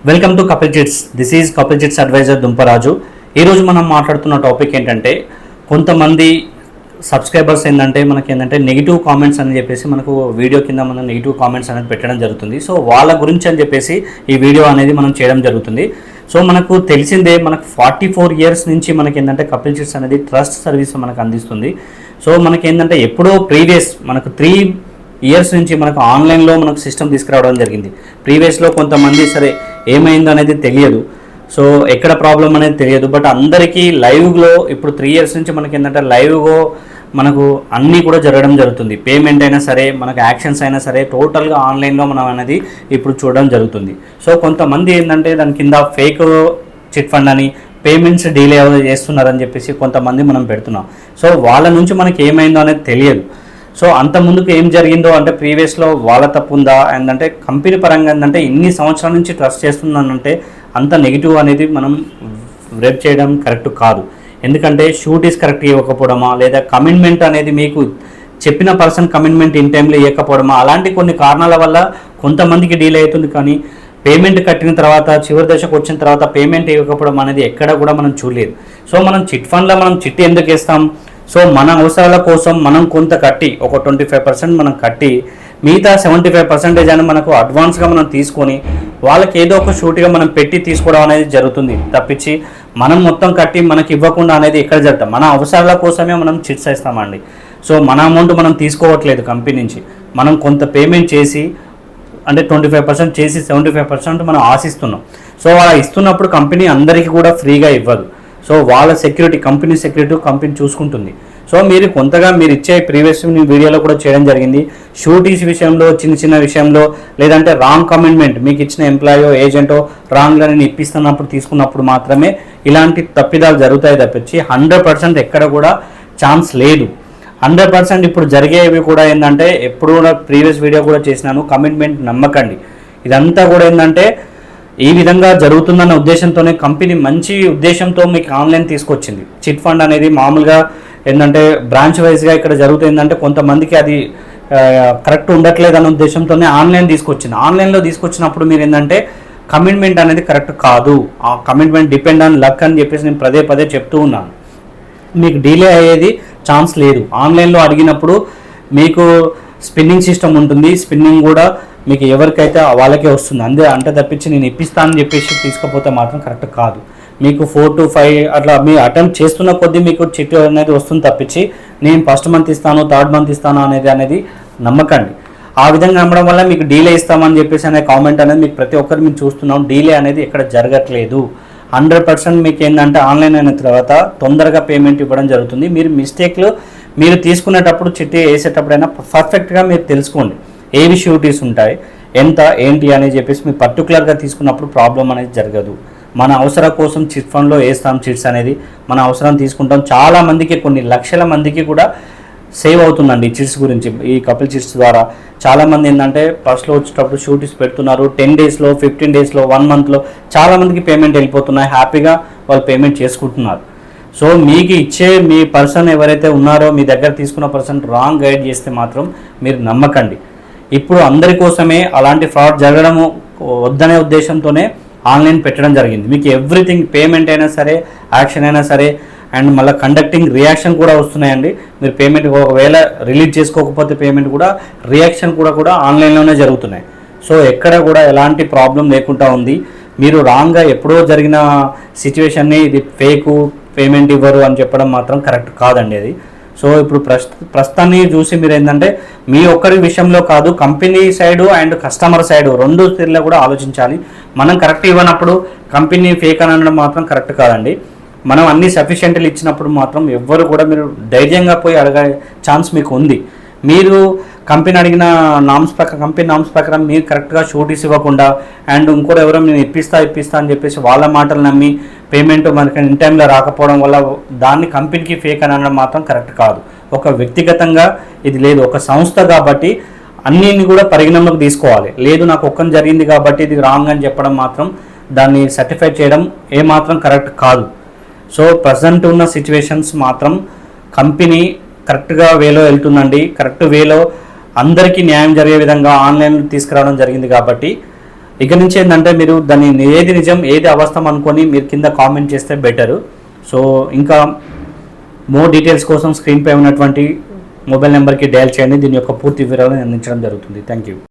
Welcome to Kapil chits. This is Kapil chits adviser Dumparaju. ఈరోజు మనం మాట్లాడుతున్న టాపిక్ ఏంటంటే, కొంతమంది సబ్స్క్రైబర్స్ మనకి నెగిటివ్ కామెంట్స్ అని చెప్పేసి మనకు వీడియో కింద మనం నెగిటివ్ కామెంట్స్ అనేది పెట్టడం జరుగుతుంది. సో వాళ్ళ గురించి అని చెప్పేసి ఈ వీడియో అనేది మనం చేయడం జరుగుతుంది. సో మనకు తెలిసిందే, మనకు 44 years నుంచి మనకి కపిల్ చిట్స్ అనేది ట్రస్ట్ సర్వీస్ మనకు అందిస్తుంది. సో మనకి ఎప్పుడో ప్రీవియస్ మనకు 3 years నుంచి మనకు ఆన్లైన్లో మనకు సిస్టమ్ తీసుకురావడం జరిగింది. ప్రీవియస్లో కొంతమంది సరే ఏమైందో అనేది తెలియదు, సో ఎక్కడ ప్రాబ్లం అనేది తెలియదు. బట్ అందరికీ లైవ్లో ఇప్పుడు 3 years నుంచి మనకి లైవ్గా మనకు అన్నీ కూడా జరగడం జరుగుతుంది. పేమెంట్ అయినా సరే, మనకు యాక్షన్స్ అయినా సరే, టోటల్గా ఆన్లైన్లో మనం అనేది ఇప్పుడు చూడడం జరుగుతుంది. సో కొంతమంది దాని కింద ఫేక్ చిట్ ఫండ్ అని పేమెంట్స్ డిలే చేస్తున్నారని చెప్పేసి కొంతమంది మనం పెడుతున్నాం. సో వాళ్ళ నుంచి మనకి ఏమైందో అనేది తెలియదు. సో అంత ముందుకు ఏం జరిగిందో అంటే ప్రీవియస్లో వాళ్ళ తప్పు ఉందా అంటే కంపెనీ పరంగా ఇన్ని సంవత్సరాల నుంచి ట్రస్ట్ చేస్తుందనంటే అంత నెగిటివ్ అనేది మనం రేప్ చేయడం కరెక్ట్ కాదు. ఎందుకంటే షూటీస్ కరెక్ట్గా ఇవ్వకపోవడమా, లేదా కమిట్మెంట్ అనేది మీకు చెప్పిన పర్సన్ కమిట్మెంట్ ఇన్ టైంలో ఇవ్వకపోవడమా, అలాంటి కొన్ని కారణాల వల్ల కొంతమందికి డీల్ అవుతుంది. కానీ పేమెంట్ కట్టిన తర్వాత చివరి దశకు వచ్చిన తర్వాత పేమెంట్ ఇవ్వకపోవడం అనేది ఎక్కడ కూడా మనం చూడలేదు. సో మనం చిట్ ఫండ్లో మనం చిట్టి ఎందుకు వేస్తాం? సో మన అవసరాల కోసం మనం కొంత కట్టి, ఒక 25% మనం కట్టి, మిగతా 75% అని మనకు అడ్వాన్స్గా మనం తీసుకొని వాళ్ళకి ఏదో ఒక షూట్గా మనం పెట్టి తీసుకోవడం అనేది జరుగుతుంది తప్పించి మనం మొత్తం కట్టి మనకి ఇవ్వకుండా అనేది ఎక్కడ జరుగుతాం. మన అవసరాల కోసమే మనం చిట్స్ ఇస్తామండి. సో మన అమౌంట్ మనం తీసుకోవట్లేదు కంపెనీ నుంచి, మనం కొంత పేమెంట్ చేసి అంటే 25% చేసి 75% మనం ఆశిస్తున్నాం. సో అలా ఇస్తున్నప్పుడు కంపెనీ అందరికీ కూడా ఫ్రీగా ఇవ్వదు. సో వాళ్ళ సెక్యూరిటీ, కంపెనీ సెక్యూరిటీ కంపెనీ చూసుకుంటుంది. సో మీరు కొంతగా మీరు ఇచ్చే ప్రీవియస్ వీడియోలో కూడా చేయడం జరిగింది. షూటీస్ విషయంలో, చిన్న విషయంలో, లేదంటే రాంగ్ కమిట్మెంట్ మీకు ఇచ్చిన ఎంప్లాయో ఏజెంటో రాంగ్గా నేను ఇప్పిస్తున్నప్పుడు తీసుకున్నప్పుడు మాత్రమే ఇలాంటి తప్పిదాలు జరుగుతాయి తప్పించి 100% ఎక్కడ కూడా ఛాన్స్ లేదు. 100% ఇప్పుడు జరిగేవి కూడా ఎప్పుడు కూడా ప్రీవియస్ వీడియో కూడా చేసినాను, కమిట్మెంట్ నమ్మకండి. ఇదంతా కూడా ఈ విధంగా జరుగుతుందన్న ఉద్దేశంతోనే కంపెనీ మంచి ఉద్దేశంతో మీకు ఆన్లైన్ తీసుకొచ్చింది. చిట్ ఫండ్ అనేది మామూలుగా బ్రాంచ్ వైజ్గా ఇక్కడ జరుగుతుంది. కొంతమందికి అది కరెక్ట్ ఉండట్లేదు అన్న ఉద్దేశంతోనే ఆన్లైన్ తీసుకొచ్చింది. ఆన్లైన్లో తీసుకొచ్చినప్పుడు మీరు కమిట్మెంట్ అనేది కరెక్ట్ కాదు. ఆ కమిట్మెంట్ డిపెండ్ ఆన్ లక్ అని చెప్పేసి నేను పదే చెప్తూ ఉన్నాను. మీకు డిలే అయ్యేది ఛాన్స్ లేదు. ఆన్లైన్లో అడిగినప్పుడు మీకు స్పిన్నింగ్ సిస్టమ్ ఉంటుంది, స్పిన్నింగ్ కూడా మీకు ఎవరికైతే వాళ్ళకే వస్తుంది. అంటే తప్పించి నేను ఇప్పిస్తానని చెప్పేసి తీసుకపోతే మాత్రం కరెక్ట్ కాదు. మీకు 4 to 5 అట్లా మీరు అటెంప్ట్ చేస్తున్న కొద్దీ మీకు చిట్ అనేది వస్తుంది తప్పించి నేను ఫస్ట్ మంత్ ఇస్తాను, 3rd month ఇస్తాను అనేది నమ్మకండి. ఆ విధంగా నమ్మడం వల్ల మీకు డీలే ఇస్తామని చెప్పేసి అనే కామెంట్ అనేది మీకు ప్రతి ఒక్కరు మేము చూస్తున్నాం. డీలే అనేది ఎక్కడ జరగట్లేదు. 100% మీకు ఆన్లైన్ అయిన తర్వాత తొందరగా పేమెంట్ ఇవ్వడం జరుగుతుంది. మీరు మిస్టేక్లు మీరు తీసుకునేటప్పుడు చిట్టి వేసేటప్పుడైనా పర్ఫెక్ట్గా మీరు తెలుసుకోండి ఏవి షూరిటీస్ ఉంటాయి, ఎంత ఏంటి అని చెప్పేసి మీరు పర్టికులర్గా తీసుకున్నప్పుడు ప్రాబ్లం అనేది జరగదు. మన అవసరం కోసం చిట్ ఫండ్లో వేస్తాం చిట్స్ అనేది, మన అవసరం తీసుకుంటాం. చాలామందికి, కొన్ని లక్షల మందికి కూడా సేవ్ అవుతుందండి చిట్స్ గురించి. ఈ కపిల్ చిట్స్ ద్వారా చాలామంది ఫస్ట్లో వచ్చేటప్పుడు షూటీస్ పెడుతున్నారు. 10 daysలో, 15 daysలో, 1 monthలో చాలామందికి పేమెంట్ వెళ్ళిపోతున్నాయి. హ్యాపీగా వాళ్ళు పేమెంట్ చేసుకుంటున్నారు. సో మీకు ఇచ్చే మీ పర్సన్ ఎవరైతే ఉన్నారో, మీ దగ్గర తీసుకున్న పర్సన్ రాంగ్ గైడ్ చేస్తే మాత్రం మీరు నమ్మకండి. ఇప్పుడు అందరి కోసమే అలాంటి ఫ్రాడ్ జరగడము వద్దనే ఉద్దేశంతోనే ఆన్లైన్ పెట్టడం జరిగింది. మీకు ఎవ్రీథింగ్, పేమెంట్ అయినా సరే, యాక్షన్ అయినా సరే, అండ్ మళ్ళీ కండక్టింగ్ రియాక్షన్ కూడా వస్తున్నాయండి. మీరు పేమెంట్ ఒకవేళ రిలీజ్ చేసుకోకపోతే పేమెంట్ కూడా రియాక్షన్ కూడా ఆన్లైన్లోనే జరుగుతున్నాయి. సో ఎక్కడ కూడా ఎలాంటి ప్రాబ్లం లేకుండా ఉంది. మీరు రాంగ్గా ఎప్పుడో జరిగిన సిచ్యువేషన్ని ఇది ఫేకు, పేమెంట్ ఇవ్వరు అని చెప్పడం మాత్రం కరెక్ట్ కాదండి అది. సో ఇప్పుడు ప్రస్తుతాన్ని చూసి మీరు మీ ఒక్కరి విషయంలో కాదు, company side and customer side రెండు తీరులో కూడా ఆలోచించాలి. మనం కరెక్ట్ ఇవ్వనప్పుడు కంపెనీ ఫేక్ అని అనడం మాత్రం కరెక్ట్ కాదండి. మనం అన్ని సఫిషియెంట్లు ఇచ్చినప్పుడు మాత్రం ఎవ్వరు కూడా మీరు ధైర్యంగా పోయి అడగే ఛాన్స్ మీకు ఉంది. మీరు కంపెనీ అడిగిన కంపెనీ నామ్స్ ప్రకారం మీరు కరెక్ట్గా షూటీస్ ఇవ్వకుండా అండ్ ఇంకోటి ఎవరో నేను ఇప్పిస్తా అని చెప్పేసి వాళ్ళ మాటలు నమ్మి పేమెంట్ మనకి ఇన్ టైంలో రాకపోవడం వల్ల దాన్ని కంపెనీకి ఫేక్ అని అనడం మాత్రం కరెక్ట్ కాదు. ఒక వ్యక్తిగతంగా ఇది లేదు, ఒక సంస్థ కాబట్టి అన్నిని కూడా పరిగణనలోకి తీసుకోవాలి. లేదు నాకు ఒక్కని జరిగింది కాబట్టి ఇది రాంగ్ అని చెప్పడం మాత్రం, దాన్ని సర్టిఫై చేయడం ఏమాత్రం కరెక్ట్ కాదు. సో ప్రజెంట్ ఉన్న సిచ్యువేషన్స్ మాత్రం కంపెనీ కరెక్ట్గా వేలో వెళ్తుందండి. కరెక్ట్ వేలో అందరికీ న్యాయం జరిగే విధంగా ఆన్లైన్ తీసుకురావడం జరిగింది కాబట్టి ఇక నుంచి ఏంటంటే మీరు దాన్ని ఏది నిజం ఏది అవాస్తవం అనుకొని మీరు కింద కామెంట్ చేస్తే బెటరు. సో ఇంకా మోర్ డీటెయిల్స్ కోసం స్క్రీన్పై ఉన్నటువంటి మొబైల్ నెంబర్కి డయల్ చేయండి. దీని యొక్క పూర్తి వివరాలను అందించడం జరుగుతుంది. Thank you.